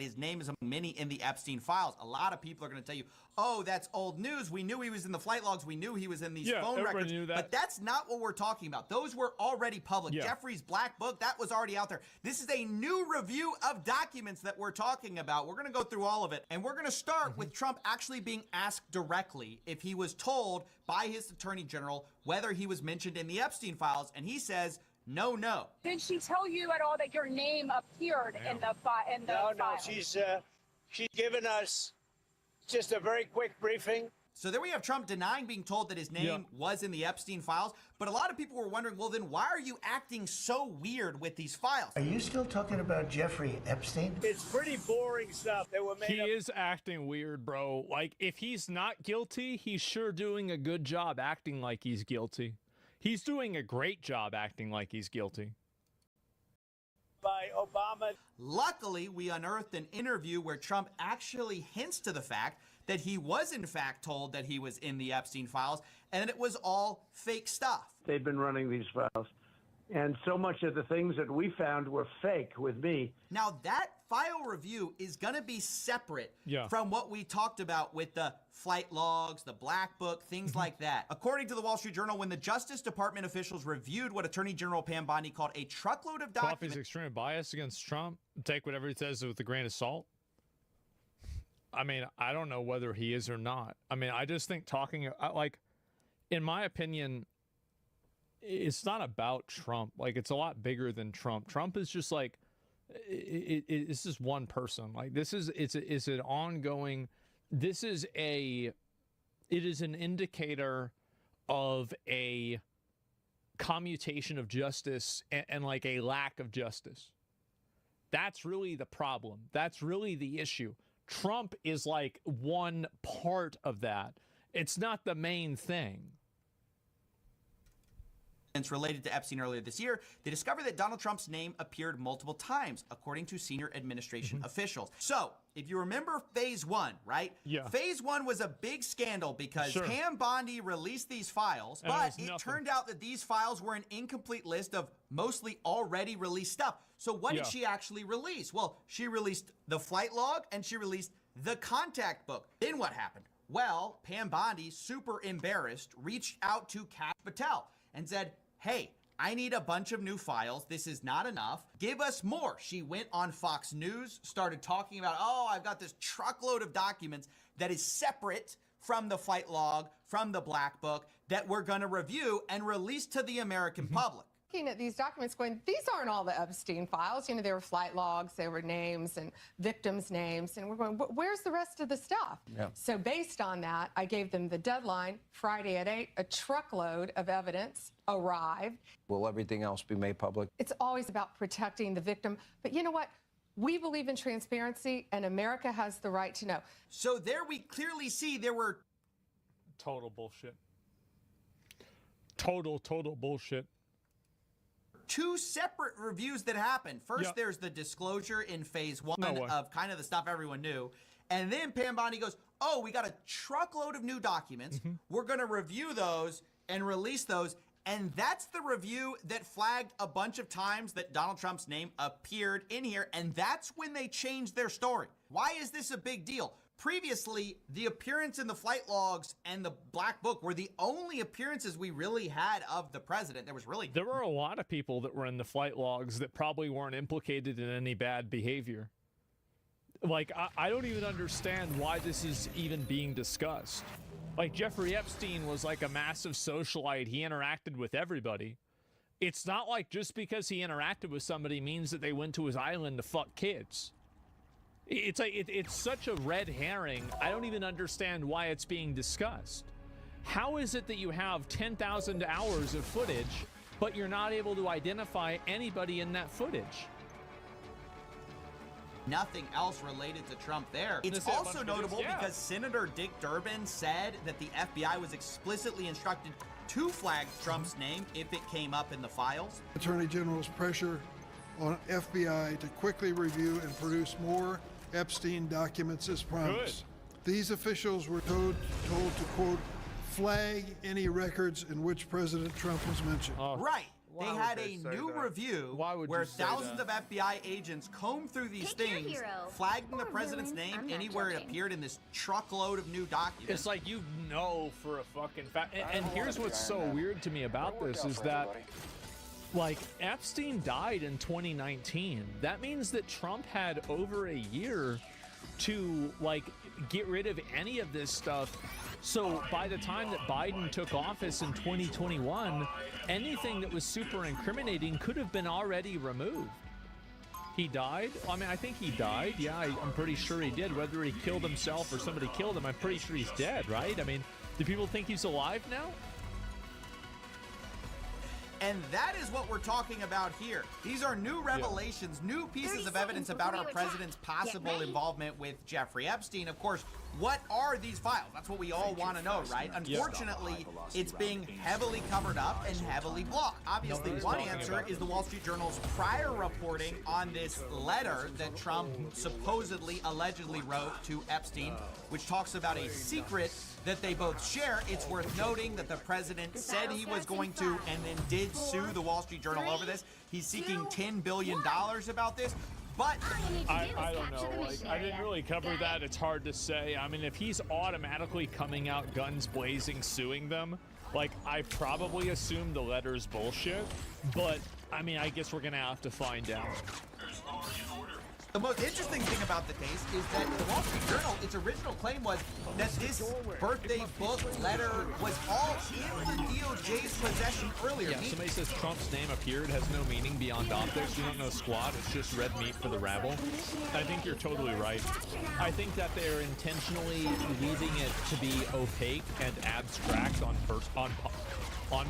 his name is among many in the Epstein files. A lot of people are going to tell you, oh, that's old news. We knew he was in the flight logs. We knew he was in these phone records. Knew that. But that's not what we're talking about. Those were already public. Jeffrey's Black Book, that was already out there. This is a new review of documents that we're talking about. We're going to go through all of it. And we're going to start with Trump actually being asked directly if he was told by his attorney general whether he was mentioned in the Epstein files. And he says, no. Did she tell you at all that your name appeared in the file? No, she's given us just a very quick briefing. So there we have Trump denying being told that his name was in the Epstein files. But a lot of people were wondering, well, then why are you acting so weird with these files? Are you still talking about Jeffrey Epstein? It's pretty boring stuff that were made He is acting weird, bro. Like, if he's not guilty, he's sure doing a good job acting like he's guilty. He's doing a great job acting like he's guilty. By Obama. Luckily, we unearthed an interview where Trump actually hints to the fact that he was in fact told that he was in the Epstein files and that it was all fake stuff. They've been running these files. And so much of the things that we found were fake with me. Now, that file review is going to be separate from what we talked about with the flight logs, the Black Book, things like that. According to the Wall Street Journal, when the Justice Department officials reviewed what Attorney General Pam Bondi called a truckload of documents... Coffee's extremely biased against Trump. Take whatever he says with a grain of salt. I mean, I don't know whether he is or not. I mean, I just think talking... Like, in my opinion... It's not about Trump. Like, it's a lot bigger than Trump. Trump is just like, it's just one person. Like, it's an ongoing, it is an indicator of a commutation of justice and like a lack of justice. That's really the problem. That's really the issue. Trump is like one part of that. It's not the main thing. Related to Epstein earlier this year, they discovered that Donald Trump's name appeared multiple times, according to senior administration officials. So, if you remember phase one, right? Yeah. Phase one was a big scandal because Pam Bondi released these files, but it turned out that these files were an incomplete list of mostly already released stuff. So what did she actually release? Well, she released the flight log and she released the contact book. Then what happened? Well, Pam Bondi, super embarrassed, reached out to Kash Patel and said, hey, I need a bunch of new files. This is not enough. Give us more. She went on Fox News, started talking about, oh, I've got this truckload of documents that is separate from the flight log, from the Black Book, that we're going to review and release to the American public. Looking at these documents going, these aren't all the Epstein files. You know, there were flight logs, there were names and victims' names. And we're going, where's the rest of the stuff? So based on that, I gave them the deadline, Friday at 8, a truckload of evidence arrived. Will everything else be made public? It's always about protecting the victim. But you know what? We believe in transparency, and America has the right to know. So there we clearly see there were... Total bullshit. Total bullshit. Two separate reviews that happened. First, there's the disclosure in phase one of kind of the stuff everyone knew. And then Pam Bondi goes, oh, we got a truckload of new documents. We're going to review those and release those. And that's the review that flagged a bunch of times that Donald Trump's name appeared in here. And that's when they changed their story. Why is this a big deal? Previously, the appearance in the flight logs and the Black Book were the only appearances we really had of the president. There were a lot of people that were in the flight logs that probably weren't implicated in any bad behavior. Like, I don't even understand why this is even being discussed. Like, Jeffrey Epstein was like a massive socialite. He interacted with everybody. It's not like just because he interacted with somebody means that they went to his island to fuck kids. It's like it's such a red herring. I don't even understand why it's being discussed. How is it that you have 10,000 hours of footage, but you're not able to identify anybody in that footage? Nothing else related to Trump there. It's also notable because Senator Dick Durbin said that the FBI was explicitly instructed to flag Trump's name if it came up in the files. Attorney General's pressure on FBI to quickly review and produce more Epstein documents as promised. These officials were told to, quote, flag any records in which President Trump was mentioned. Right. They had a new review where thousands of FBI agents combed through these things, flagging the president's name anywhere it appeared in this truckload of new documents. It's like you know for a fucking fact. And here's what's so weird to me about this is that, like, Epstein died in 2019. That means that Trump had over a year to, like, get rid of any of this stuff. So by the time that Biden took office in 2021, anything that was super incriminating could have been already removed. He died? I mean, I think he died. Yeah, I'm pretty sure he did. Whether he killed himself or somebody killed him, I'm pretty sure he's dead, right? I mean, do people think he's alive now? And that is what we're talking about here. These are new revelations, new pieces of evidence about our president's possible involvement with Jeffrey Epstein. Of course, what are these files? That's what we all want to know, right? Unfortunately, it's being heavily covered up and heavily blocked. Obviously, one answer is the Wall Street Journal's prior reporting on this letter that Trump supposedly, allegedly wrote to Epstein, which talks about a secret that they both share. It's worth noting that the president said he was going to and then did sue the Wall Street Journal over this. He's seeking $10 billion about this. But I don't know. Like, I didn't really cover that. It's hard to say. I mean, if he's automatically coming out guns blazing suing them, like, I probably assume the letter's bullshit. But, I mean, I guess we're going to have to find out. the most interesting thing about the case is that the Wall Street Journal, its original claim was that this birthday book letter was all in the DOJ's possession earlier. Yeah, somebody says Trump's name appeared has no meaning beyond optics. We don't know squat. It's just red meat for the rabble. I think you're totally right. I think that they're intentionally leaving it to be opaque and abstract on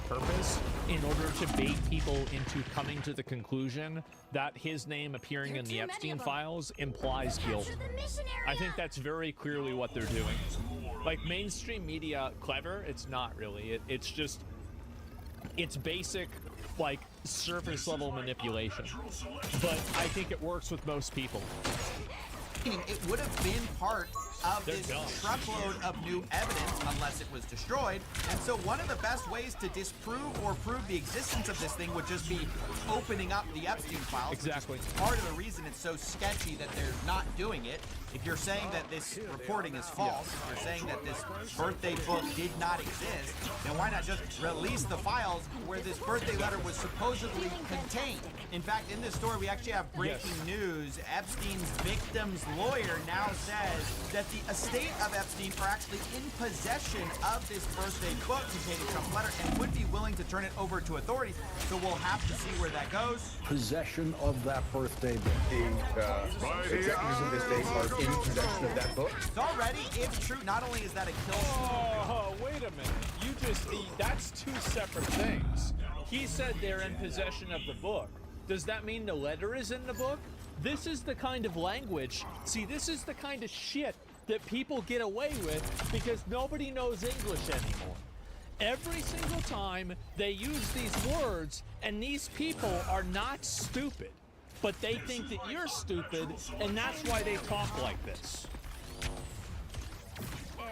purpose in order to bait people into coming to the conclusion that his name appearing in the Epstein files implies guilt. I think that's very clearly what they're doing. Like, mainstream media, clever? It's not really. It's just, it's basic, like, surface level manipulation. But I think it works with most people. It would have been part of this truckload of new evidence unless it was destroyed. And so one of the best ways to disprove or prove the existence of this thing would just be opening up the Epstein files. Exactly. Part of the reason it's so sketchy that they're not doing it. If you're saying that this reporting is false, if you're saying that this birthday book did not exist, then why not just release the files where this birthday letter was supposedly contained? In fact, in this story, we actually have breaking news. Epstein's victim's lawyer now says that the estate of Epstein are actually in possession of this birthday book containing Trump's letter and would be willing to turn it over to authorities. So we'll have to see where that goes. Possession of that birthday book. The executives of this state are in possession of that book. It's already, if true, not only is that a kill. Oh, wait a minute. You just, that's two separate things. He said they're in possession of the book. Does that mean the letter is in the book? This is the kind of language, see, this is the kind of shit that people get away with because nobody knows English anymore. Every single time they use these words, and these people are not stupid, but they think that you're stupid, and that's why they talk like this.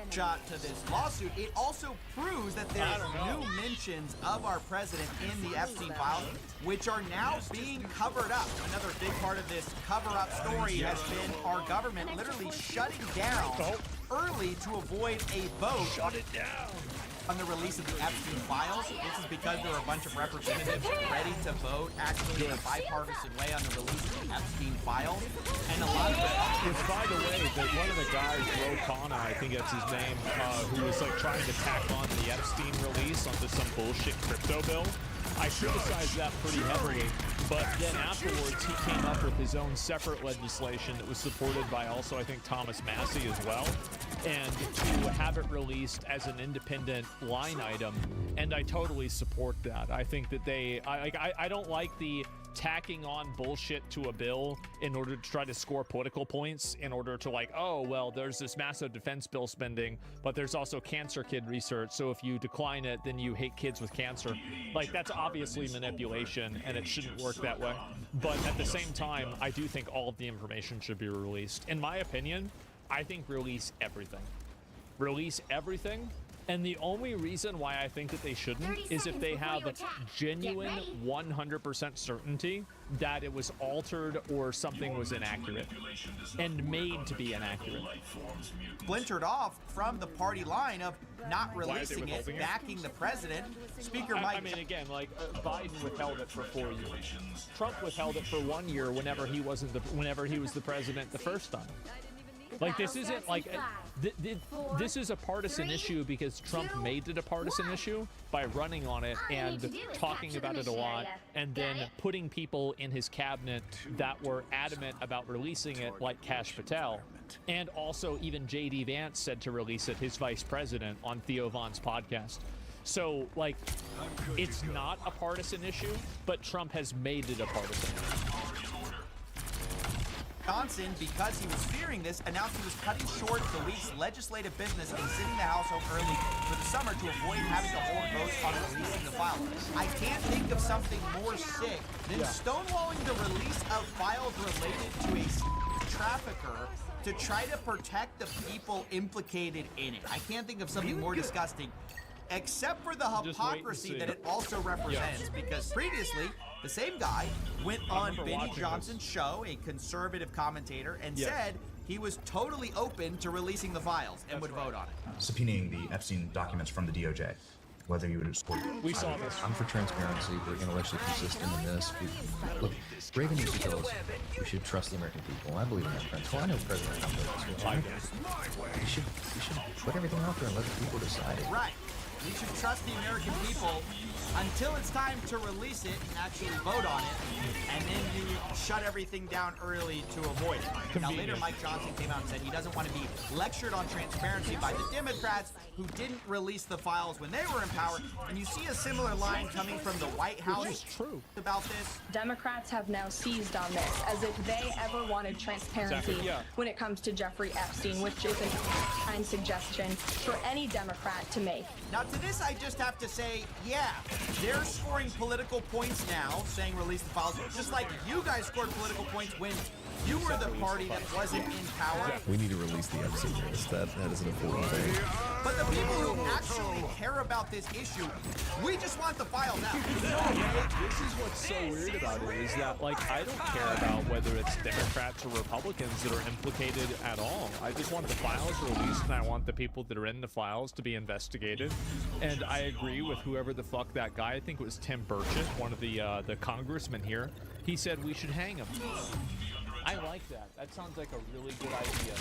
Shot to this lawsuit, it also proves that there's new mentions of our president in the Epstein files, which are now being covered up. Another big part of this cover-up story has been our government literally shutting down early to avoid a vote. Shut it down. On the release of the Epstein files. This is because there were a bunch of representatives ready to vote actually in a bipartisan way on the release of the Epstein files. And a lot of it's, by the way, that one of the guys, Ro Khanna, I think that's his name, who was like trying to tack on the Epstein release onto some bullshit crypto bill. I criticized that pretty heavily, but then afterwards he came up with his own separate legislation that was supported by also, I think, Thomas Massie as well, and to have it released as an independent line item, and I totally support that. I think that I don't like the tacking on bullshit to a bill in order to try to score political points, in order to like, oh, well, there's this massive defense bill spending, but there's also cancer kid research, so if you decline it, then you hate kids with cancer. Like, that's obviously manipulation, and it shouldn't work that way. But at the same time, I do think all of the information should be released. In my opinion, I think release everything. Release everything, And the only reason why I think that they shouldn't is if they have genuine 100% certainty that it was altered or something was inaccurate and made to be inaccurate. Splintered off from the party line of not releasing it, backing the president. Speaker Mike. I mean, again, like Biden withheld it for 4 years. Trump withheld it for 1 year whenever he was the president the first time. Like, this isn't like this is a partisan issue because Trump made it a partisan issue by running on it and talking about it a lot, and then putting people in his cabinet that were adamant about releasing it, like Kash Patel. And also even J.D. Vance said to release it, his vice president, on Theo Von's podcast. So, like, it's not a partisan issue, but Trump has made it a partisan issue. Johnson, because he was fearing this, announced he was cutting short the week's legislative business and sitting the House home early for the summer to avoid having to hold votes on releasing the file. I can't think of something more sick than stonewalling the release of files related to a trafficker to try to protect the people implicated in it. I can't think of something more disgusting, except for the hypocrisy that it also represents, because previously, the same guy went on Benny Johnson's show, a conservative commentator, and said he was totally open to releasing the files and would vote on it. Subpoenaing the Epstein documents from the DOJ, whether you would support it. We saw this. I'm for transparency. We're intellectually consistent in this. Look, Reagan used to tell us we should trust the American people. I believe in that principle. I know President Trump does as well. We should put everything out there and let the people decide. Right. We should trust the American people until it's time to release it and actually vote on it, and then you shut everything down early to avoid it. Now later, Mike Johnson came out and said he doesn't want to be lectured on transparency by the Democrats who didn't release the files when they were in power, and you see a similar line coming from the White House about this. Democrats have now seized on this as if they ever wanted transparency when it comes to Jeffrey Epstein, which is a kind suggestion for any Democrat to make. Now to this I just have to say, yeah, they're scoring political points now, saying release the files, just like you guys scored political points when you were the party that wasn't in power. We need to release the Epstein list. That is an important thing. But the people who actually care about this issue, we just want the files out. This is what's so weird about it, is that, like, I don't care about whether it's Democrats or Republicans that are implicated at all. I just want the files released, and I want the people that are in the files to be investigated. And I agree with whoever the fuck that guy, I think it was Tim Burchett, one of the congressmen here, he said we should hang him. I like that. That sounds like a really good idea.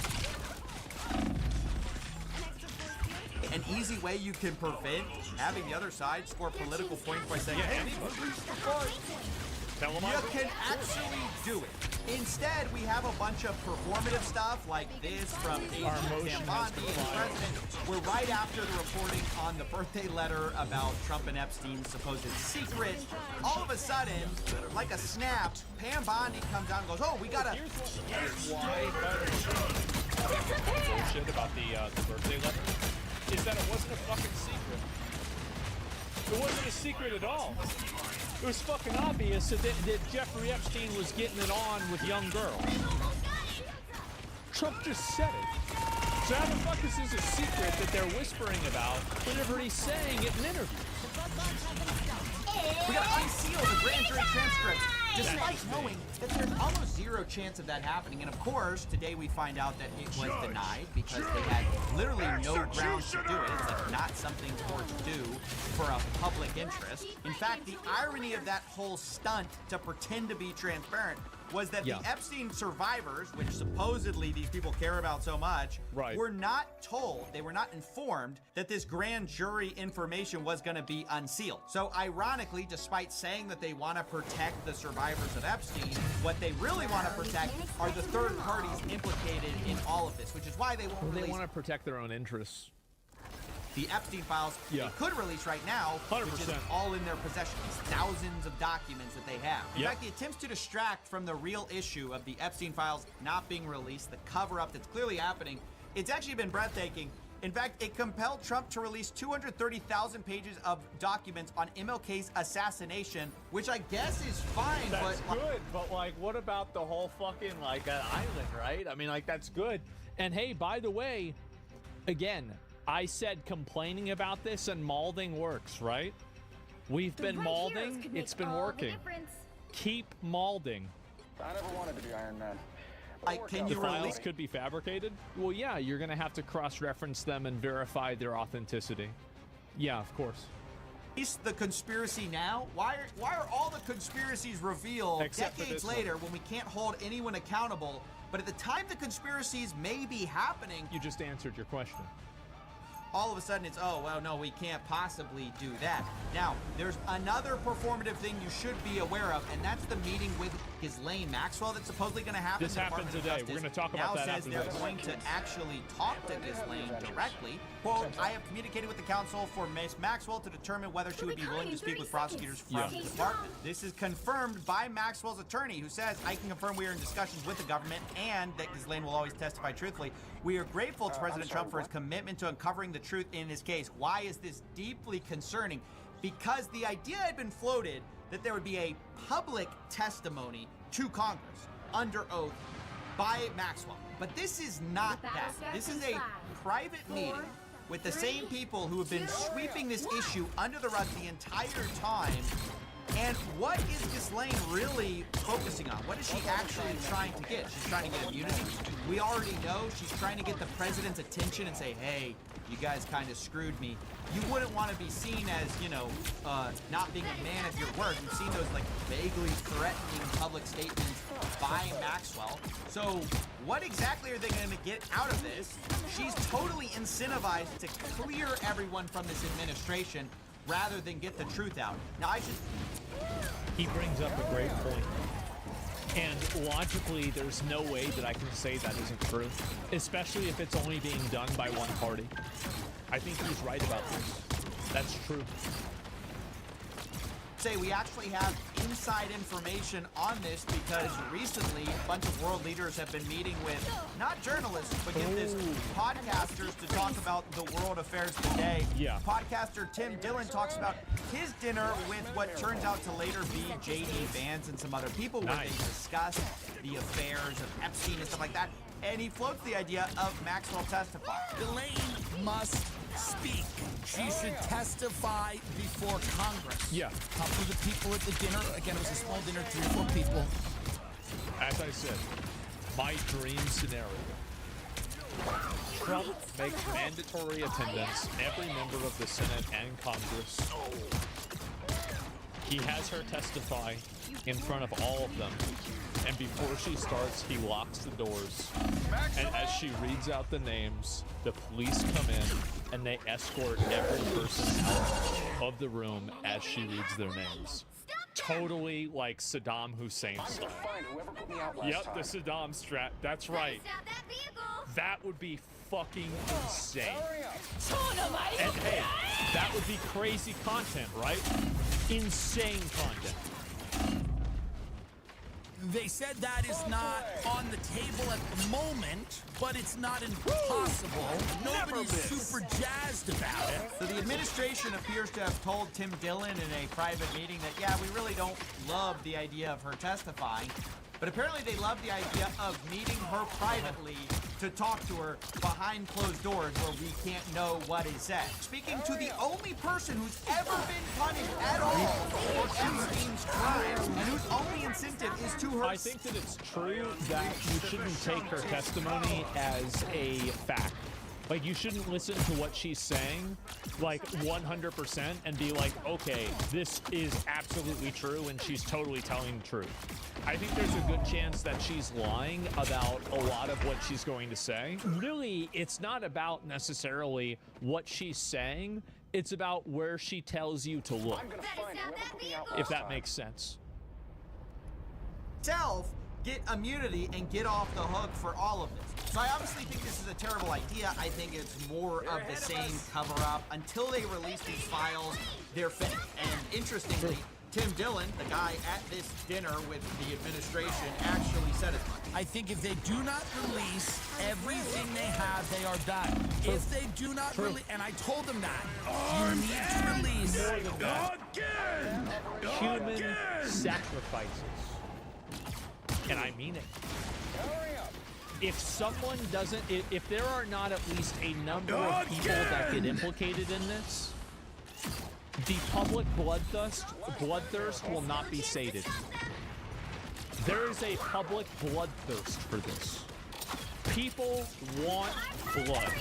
An easy way you can prevent having the other side score political points by saying, hey, you can actually do it. Instead, we have a bunch of performative stuff like this from Pam Bondi and the president. We're right after the reporting on the birthday letter about Trump and Epstein's supposed secret. All of a sudden, like a snap, Pam Bondi comes out and goes, oh, we gotta... Here's why bullshit about the birthday letter is that it wasn't a fucking secret. It wasn't a secret at all. It was fucking obvious that Jeffrey Epstein was getting it on with young girls. Trump just said it. So how the fuck is this a secret that they're whispering about whenever he's saying it in interviews? We gotta unseal the grand jury transcripts, despite knowing that there's almost zero chance of that happening. And of course, today we find out that it was denied because they had literally no grounds to do it. It's like not something court to do for a public interest. In fact, the irony of that whole stunt to pretend to be transparent was that the Epstein survivors, which supposedly these people care about so much, were not told, they were not informed that this grand jury information was going to be unsealed. So ironically, despite saying that they want to protect the survivors of Epstein, what they really want to protect are the third parties implicated in all of this, which is why they won't release. They want to protect their own interests. The Epstein files they could release right now, 100%. which is all in their possession. These thousands of documents that they have. In fact, the attempts to distract from the real issue of the Epstein files not being released, the cover-up that's clearly happening, it's actually been breathtaking. In fact, it compelled Trump to release 230,000 pages of documents on MLK's assassination, which I guess is fine. That's good, but like, what about the whole fucking, like, island, right? I mean, like, that's good. And hey, by the way, again, I said complaining about this and malding works, right? We've been malding. It's been working. Keep malding. I never wanted to be Iron Man. Like, can The you files release? could be fabricated? Well, yeah, you're going to have to cross-reference them and verify their authenticity. Yeah, of course. The conspiracy now? Why are all the conspiracies revealed Except for decades this one. later when we can't hold anyone accountable? But at the time the conspiracies may be happening, You just answered your question. all of a sudden it's, oh, well, no, we can't possibly do that. Now, there's another performative thing you should be aware of, and that's the meeting with Ghislaine Maxwell that's supposedly going to happen. This The happened Department of today. Justice We're gonna talk about now that says after they're this. going to actually talk to Ghislaine directly. Quote, I have communicated with the counsel for Ms. Maxwell to determine whether she would be willing to speak with prosecutors from the department. This is confirmed by Maxwell's attorney, who says, I can confirm we are in discussions with the government and that Ghislaine will always testify truthfully. We are grateful to President Trump for his commitment to uncovering the truth in this case. Why is this deeply concerning? Because the idea had been floated that there would be a public testimony to Congress under oath by Maxwell. But this is not that. This is a private meeting with the same people who have been sweeping this issue under the rug the entire time. And what is Ghislaine really focusing on? What is she actually trying to get? She's trying to get immunity. We already know she's trying to get the president's attention and say, hey, you guys kind of screwed me. You wouldn't want to be seen as, you know, not being a man of your word. We've seen those like vaguely threatening public statements by Maxwell. So what exactly are they going to get out of this? She's totally incentivized to clear everyone from this administration rather than get the truth out. Now, He brings up a great point. And logically, there's no way that I can say that isn't true, especially if it's only being done by one party. I think he's right about this. That's true. Say we actually have inside information on this because recently a bunch of world leaders have been meeting with not journalists but get this podcasters to talk about the world affairs today. Yeah. Podcaster Tim Dillon talks about his dinner with what turns out to later be J.D. Vance and some other people where they discuss the affairs of Epstein and stuff like that. And he floats the idea of Maxwell testifying. Ghislaine must speak. She should testify before Congress. Yeah. A couple of the people at the dinner, again, it was a small dinner, 3 or 4 people. As I said, my dream scenario. Trump makes mandatory attendance every member of the Senate and Congress. He has her testify in front of all of them. And before she starts, he locks the doors. And as she reads out the names, the police come in and they escort every person out of the room as she reads their names. Totally like Saddam Hussein style. Yep, the Saddam strat. That's right. That would be fucking insane. And hey, that would be crazy content, right? Insane content. They said that is not on the table at the moment, but it's not impossible. Nobody's super jazzed about it. So the administration appears to have told Tim Dillon in a private meeting that, yeah, we really don't love the idea of her testifying. But apparently they love the idea of meeting her privately to talk to her behind closed doors where we can't know what is said. Speaking to the only person who's ever been punished at all for Epstein's crimes and whose only incentive is to her. I think that it's true that you shouldn't take her testimony as a fact. Like, you shouldn't listen to what she's saying, like, 100% and be like, okay, this is absolutely true and she's totally telling the truth. I think there's a good chance that she's lying about a lot of what she's going to say. Really, it's not about necessarily what she's saying. It's about where she tells you to look, if that makes sense. Get immunity and get off the hook for all of this. So I obviously think this is a terrible idea. I think it's more of the same cover-up. Until they release these files, they're finished. And interestingly, Tim Dillon, the guy at this dinner with the administration, actually said it. I think if they do not release everything they have, they are done. If they do not release, and I told them that, you need to release human sacrifices. And I mean it. if someone doesn't, if there are not at least a number of people that get implicated in this, the public bloodthirst will not be sated. There is a public bloodthirst for this. People want blood.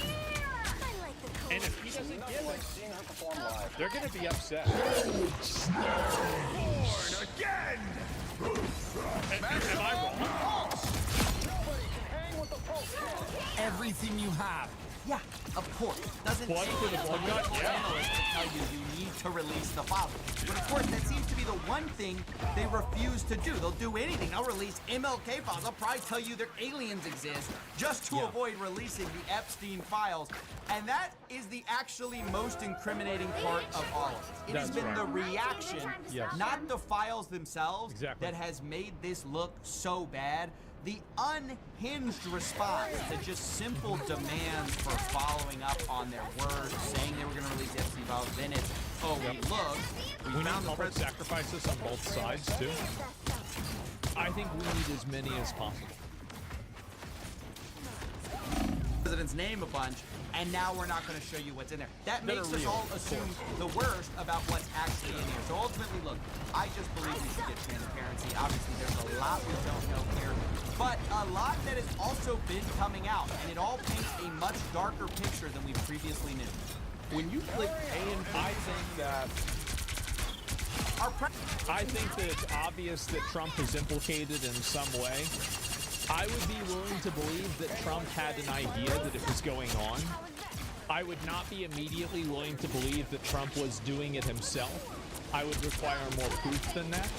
And if he doesn't get it, they're going to be upset. Born again! Am I wrong? Everything you have. Yeah, of course. Doesn't Blood for the blood gut? Yeah. analyst to tell you need to release the files. But of course, that seems to be the one thing they refuse to do. They'll do anything. They'll release MLK files. They'll probably tell you that aliens exist just to avoid releasing the Epstein files. And that is the actually most incriminating part of all of this. It has been the reaction, not the files themselves, that has made this look so bad. The unhinged response to just simple demands for following up on their word, saying they were going to release the Epstein files, then it's, oh, look, we found the public sacrifices on both sides, too. I think we need as many as possible. President's name a bunch, and now we're not going to show you what's in there. That makes us all assume the worst about what's actually in here. So ultimately, look, I just believe we should get transparency. Obviously, there's a lot we don't know here, but a lot that has also been coming out, and it all paints a much darker picture than we previously knew. When you click A and I think that it's obvious that Trump is implicated in some way. I would be willing to believe that Trump had an idea that it was going on. I would not be immediately willing to believe that Trump was doing it himself. I would require more proof than that.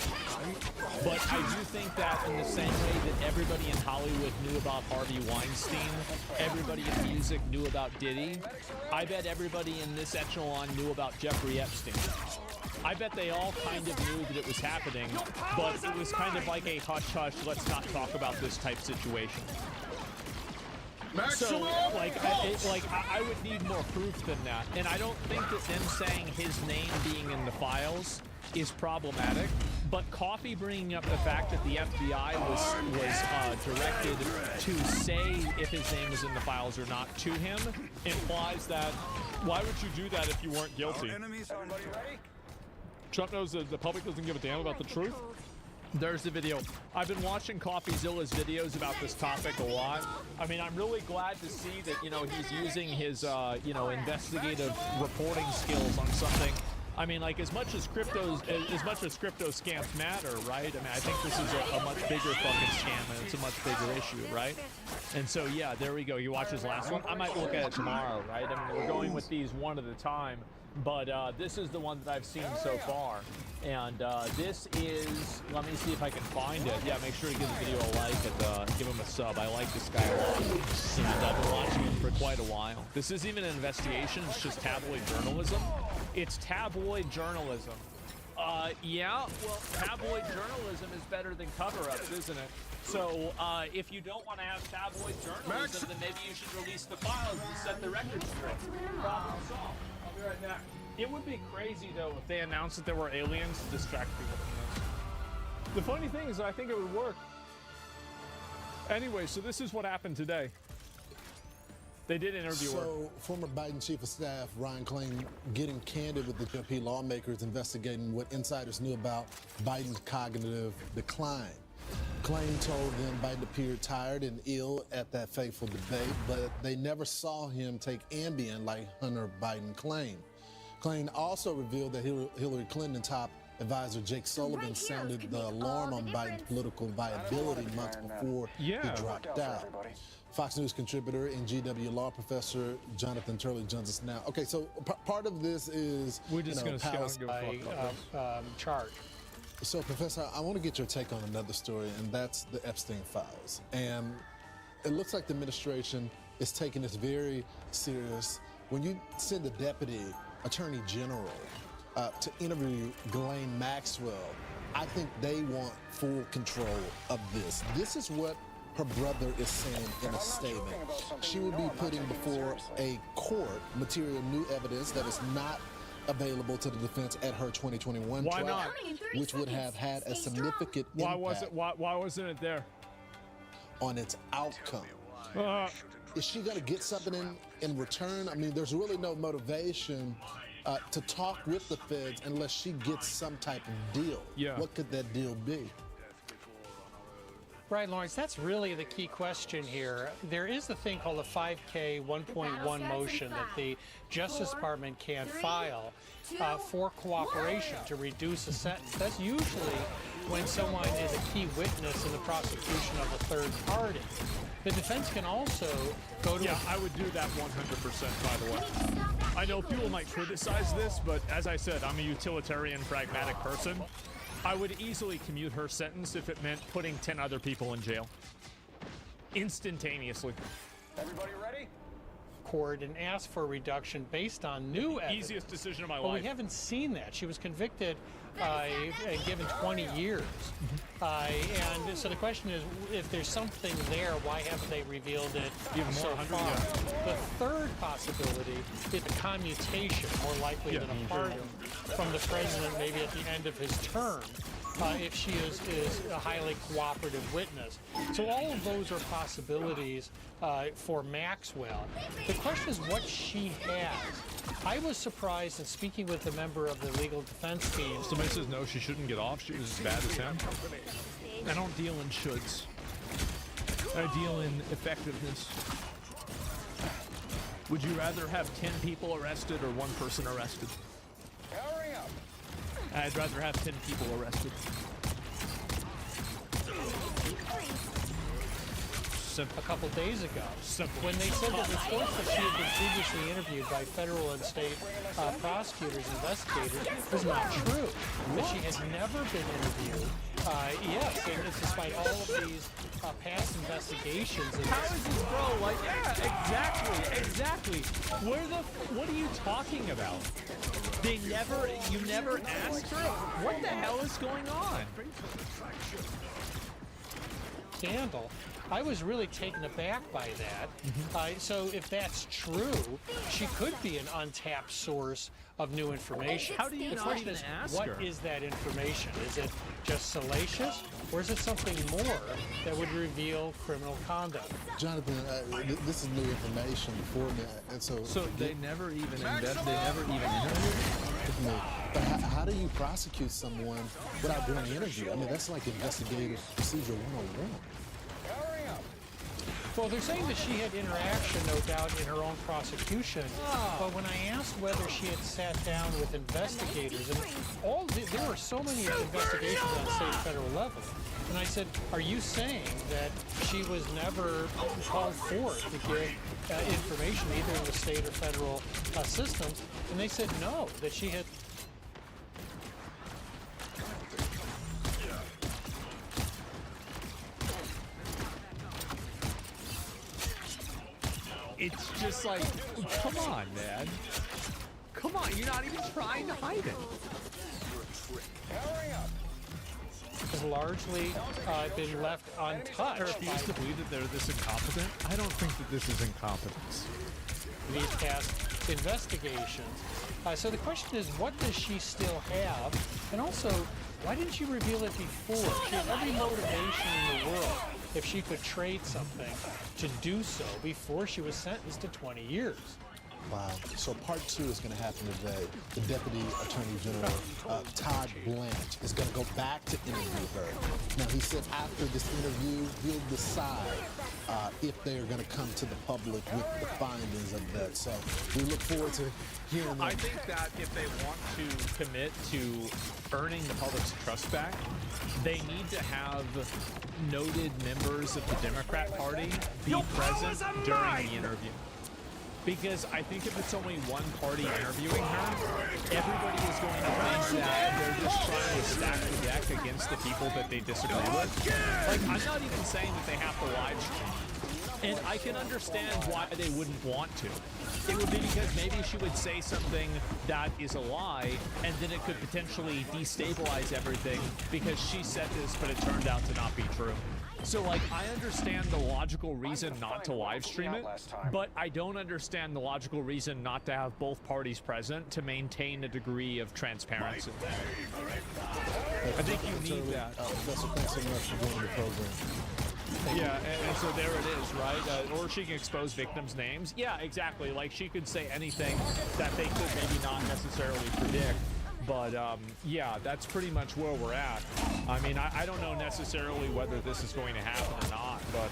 But I do think that in the same way that everybody in Hollywood knew about Harvey Weinstein, everybody in music knew about Diddy, I bet everybody in this echelon knew about Jeffrey Epstein. I bet they all kind of knew that it was happening, but it was kind of like a hush-hush, let's not talk about this type situation. So, I would need more proof than that. And I don't think that them saying his name being in the files is problematic. But Coffee bringing up the fact that the FBI was directed to say if his name is in the files or not to him implies that, why would you do that if you weren't guilty? Trump knows that the public doesn't give a damn about the truth. There's the video. I've been watching CoffeeZilla's videos about this topic a lot. I mean, I'm really glad to see that, he's using his, investigative reporting skills on something. I mean, like, as much as crypto scams matter, right? I mean, I think this is a much bigger fucking scam, and it's a much bigger issue, right? And so, yeah, there we go. You watch his last one. I might look at it tomorrow, right? I mean, we're going with these one at a time. But this is the one that I've seen so far. And this is, let me see if I can find it. Yeah, make sure to give the video a like and give him a sub. I like this guy a lot. And I've been watching him for quite a while. This isn't even an investigation, it's just tabloid journalism. It's tabloid journalism. Yeah, well, tabloid journalism is better than cover-ups, isn't it? So, if you don't want to have tabloid journalism, then maybe you should release the files and set the record straight. Problem solved. I'll be right back. It would be crazy, though, if they announced that there were aliens to distract people from this. The funny thing is, I think it would work. Anyway, so this is what happened today. They did interview her. So, former Biden Chief of Staff Ryan Klain getting candid with the GOP lawmakers investigating what insiders knew about Biden's cognitive decline. Klain told them Biden appeared tired and ill at that fateful debate, but they never saw him take Ambien like Hunter Biden claimed. Klain also revealed that Hillary Clinton top advisor Jake Sullivan sounded the alarm on Biden's political viability months before he dropped out. Fox News contributor and GW law professor Jonathan Turley joins us now. Okay, so part of this is we're just going to chart. So, Professor, I want to get your take on another story, and that's the Epstein files. And it looks like the administration is taking this very serious. When you send the Deputy Attorney General to interview Ghislaine Maxwell, I think they want full control of this. This is what her brother is saying in a statement. She will be putting before a court material new evidence that is not available to the defense at her 2021 trial, which would have had a significant impact. Why wasn't it there? On its outcome. Is she going to get something in return? I mean, there's really no motivation to talk with the feds unless she gets some type of deal. Yeah. What could that deal be? Right, Lawrence, that's really the key question here. There is a thing called a 5K 1.1 motion that the Justice Department can file for cooperation to reduce a sentence. That's usually when someone is a key witness in the prosecution of a third party. The defense can also go to... Yeah, I would do that 100%, by the way. I know people might criticize this, but as I said, I'm a utilitarian, pragmatic person. I would easily commute her sentence if it meant putting 10 other people in jail. Instantaneously. Everybody ready? Court and ask for a reduction based on new evidence. Easiest decision of my But life. we haven't seen that. She was convicted and given 20 years. And so the question is, if there's something there, why haven't they revealed it so far? Yeah. The third possibility is a commutation, more likely than a pardon, from the president maybe at the end of his term. If she is a highly cooperative witness. So all of those are possibilities for Maxwell. The question is what she has. I was surprised in speaking with a member of the legal defense team. Somebody says no, she shouldn't get off. She was as bad as him. I don't deal in shoulds. I deal in effectiveness. Would you rather have 10 people arrested or 1 person arrested? Hurry up. I'd rather have 10 people arrested. A couple days ago, when they said that reports that she had been previously interviewed by federal and state prosecutors, investigators, was not true. That she had never been interviewed. Yes, and it's despite all of these past investigations. How is this bro like? Yeah, exactly. What are you talking about? You never asked her? What the hell is going on? Scandal. I was really taken aback by that. So if that's true, she could be an untapped source of new information. How do you not even ask her? What is that information? Is it just salacious, or is it something more that would reveal criminal conduct? Jonathan, this is new information for me, and so they never even interview. But how do you prosecute someone without doing an interview? I mean, that's like investigative procedure 101. Well, they're saying that she had interaction, no doubt, in her own prosecution. But when I asked whether she had sat down with investigators, and there were so many investigations on state and federal level, and I said, are you saying that she was never called forth to give information either in the state or federal systems? And they said no, that she had... It's just like, come on, man. Come on, you're not even trying to hide it. Hurry up. Has largely been left untouched. I refuse to believe that they're this incompetent. I don't think that this is incompetence. These past investigations. So the question is, what does she still have? And also, why didn't she reveal it before? She had every motivation in the world, if she could trade something, to do so before she was sentenced to 20 years. Wow. So part 2 is going to happen today. The Deputy Attorney General, Todd Blanche, is going to go back to interview her. Now, he said after this interview, he'll decide if they are going to come to the public with the findings of that. So we look forward to hearing that. I think that if they want to commit to earning the public's trust back, they need to have noted members of the Democrat Party be present during the interview. Because I think if it's only one party interviewing her, everybody is going to think that they're just trying to stack the deck against the people that they disagree with. Like, I'm not even saying that they have to live stream. And I can understand why they wouldn't want to. It would be because maybe she would say something that is a lie, and then it could potentially destabilize everything because she said this, but it turned out to not be true. So, like, I understand the logical reason not to live stream it, but I don't understand the logical reason not to have both parties present to maintain a degree of transparency. I think you need that. Professor, thanks so much for joining the program. Yeah, and so there it is, right? Or she can expose victims' names. Yeah, exactly. Like, she could say anything that they could maybe not necessarily predict. But, yeah, that's pretty much where we're at. I mean, I don't know necessarily whether this is going to happen or not, but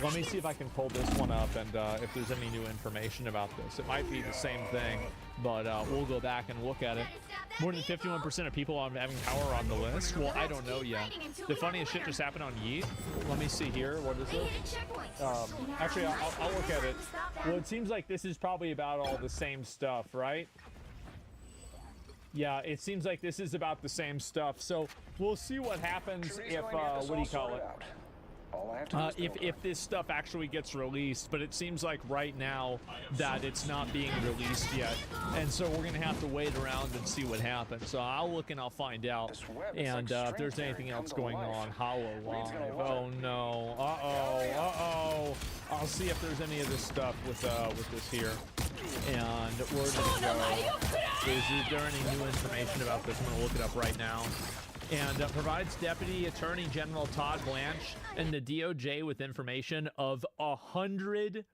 let me see if I can pull this one up and if there's any new information about this. It might be the same thing, but we'll go back and look at it. More than 51% of people on having power on the list? Well, I don't know yet. The funniest shit just happened on Yeet. Let me see here. What is this? Actually, I'll look at it. Well, it seems like this is probably about all the same stuff, right? Yeah, it seems like this is about the same stuff. So we'll see what happens if, what do you call it? If this stuff actually gets released, but it seems like right now that it's not being released yet. And so we're going to have to wait around and see what happens. So I'll look and I'll find out. And if there's anything else going on, Hololive. Oh no. Uh-oh. I'll see if there's any of this stuff with this here. And where did it go? Is there any new information about this? I'm going to look it up right now. And provides Deputy Attorney General Todd Blanche and the DOJ with information of 100